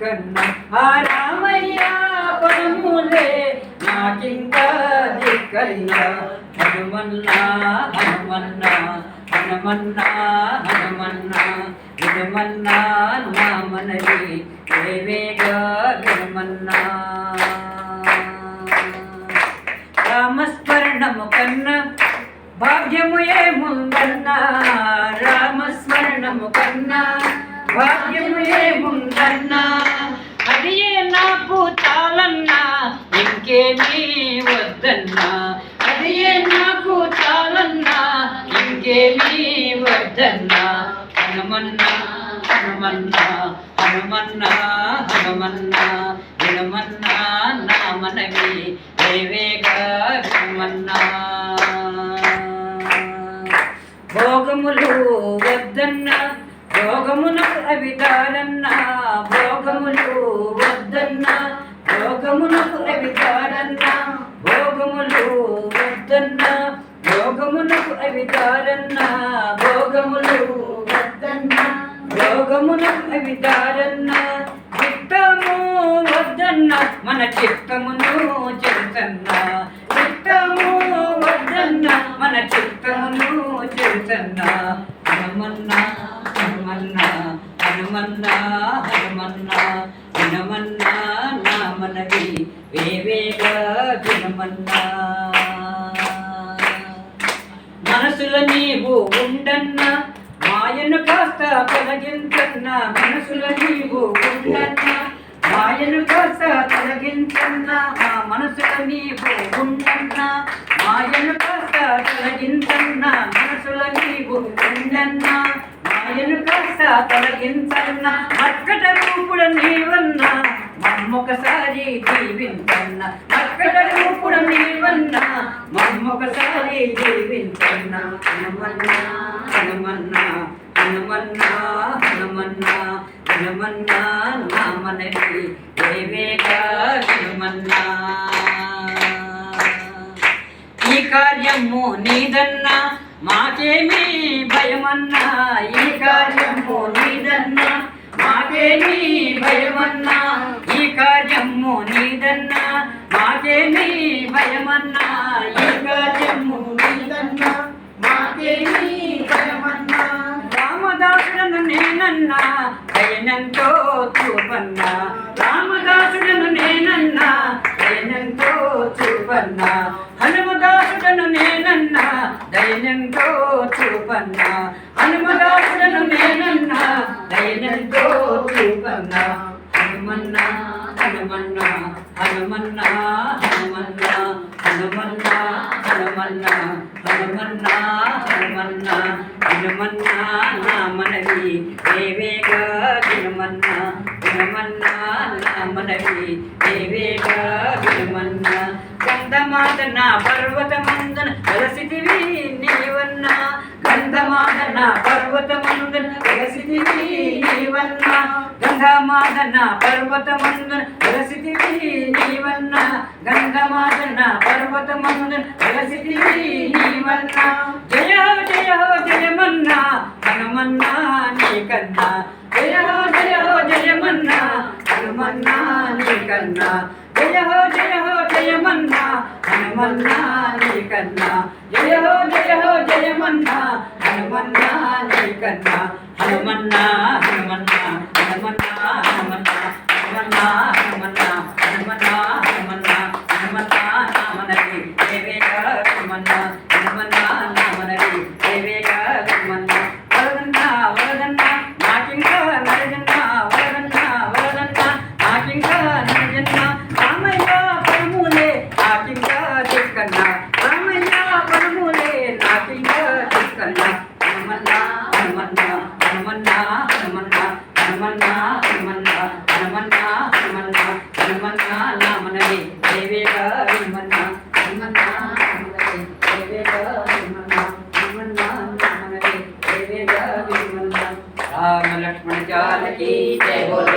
దిక్కన్నా ఆ రామయ్య పదములే నాకింకా దిక్కన్నా హనుమన్నా హనుమన్నా హనుమన్నా హనుమన్నా వినుమన్నా నా మనవి వేవేగా వినుమన్నా రామస్మరణము కన్నా భాగ్యము ఏముందన్నా రామస్మరణము కన్నా భాగ్యము ఏముందన్నా అది నాకు చాలన్నా ఇంకేమీ వద్దన్నా అది నాకు చాలన్నా ఇంకేమీ వద్దన్నా హనుమన్నా హనుమన్నా హనుమన్నా హనుమన్నా వినుమన్నా నా మనవి వేవేగా వినుమన్నా భోగములు వద్దన్నా భోగమునకు అవిదారన్నా భోగములు వద్దన్నా భోగమునకు అవిదారన్నా భోగములు వద్దన్నా భోగమునకు అవిదారన్నా భోగములు వద్దన్నా భోగమునకు అవిదారన్నా చిత్తము వద్దన్నా మన చిత్తమును చెరుతన్నా చిత్తము వద్దన్నా మన చిత్తమును చెరుతన్నా హనుమన్నా హనుమన్నా హనుమన్నా హనుమన్నా వినుమన్నా నా మనవి వేవేగా వినుమన్నా మనసులో నీవు ఉండన్నా మాయను కాస్త తొలగించన్నా మనసులో నీవు ఉండన్నా మాయను కాస్త తొలగించన్నా మా మనసులో నీవు ఉండన్నా మాయను కాస్త తొలగించన్నా మనసులో నీవు ఉండన్నా మాయను కాస్త తొలగించన్నా మర్కట రూపుడు నీవన్నా మమ్మొకసారి జీవించన్నా మర్కట రూపుడు నీవన్నా మమ్మొకసారి జీవించన్నా హనుమన్నా హనుమన్నా హనుమన్నా హనుమన్నా హనుమన్నా నా మనవి వేవేగా వినుమన్నా ఈ కార్యము నీదన్నా మాకేమీ భయమన్నా ఈ కార్యము నీదన్నా మాకేమీ భయమన్నా ఈ కార్యము నీదన్నా మాకేమీ భయమన్నా ఈ కార్యము నీదన్నా మాకేమీ భయమన్నా రామదాసుడను నేనన్నా దయనంతో చూపన్నా రామదాసుడను నేనన్నా దయనంతో చూపన్నా హనుమదాసుడను నేనన్నా దయనంతో చూపన్నా హనుమదాసుడను నేనన్నా దయనంతో చూపన్నా హనుమన్నా హనుమన్నా హనుమన్నా హనుమన్నా హనుమన్నా హనుమన్నా హనుమన్నా హనుమన్నా వినుమన్నా నా మనవి వేవేగా వినుమన్నా వినుమన్నా నా మనవి వేవేగా వినుమన్నా గంధమాదన పర్వతమందున వెలసితివి నీవన్నా గంధమాదన పర్వతమందున వెలసితివి నీవన్నా గంధమాదన పర్వతమందున వెలసితివి నీవన్నా గంధమాదన పర్వతమందున వెలసితివి నీవన్నా జయ జయ జయమన్నా హనుమన్నా నీకన్నా జయ జయ జయమన్నా హనుమన్నా నీకన్నా జయ జయ జయమన్నా హనుమన్నా నీకన్నా జయ జయ జయమన్నా హనుమన్నా నీకన్నా హనుమన్నా హనుమన్నా హనుమన్నా హనుమన్నా హనుమన్నా హనుమన్నా హనుమన్నా హనుమన్నా హనుమన్నా నా మనవి వేవేగా వినుమన్నా హనుమన్నా నా మనవి వేవేగా వినుమన్నా వరదన్నా వరదన్నా నాకింకా నరజన్నా వరదన్నా వరదన్నా నాకింకా నరజన్నా రామయ్య పరములే నాకింకా దిక్కన్నా రామయ్య పరములే నాకింకా దిక్కన్నా హనుమన్నా హనుమన్నా హనుమన్నా హనుమన్నా హనుమన్నా హనుమన్నా హనుమన్నా హనుమన్నా హనుమన్నా నా మనవి వేవేగా వినుమన్నా హనుమన్నా మనవి వేవేగా వినుమన్నా హనుమన్నా నా మనవి వేవేగా వినుమన్నా రామ లక్ష్మణ జానకి జయ బోలో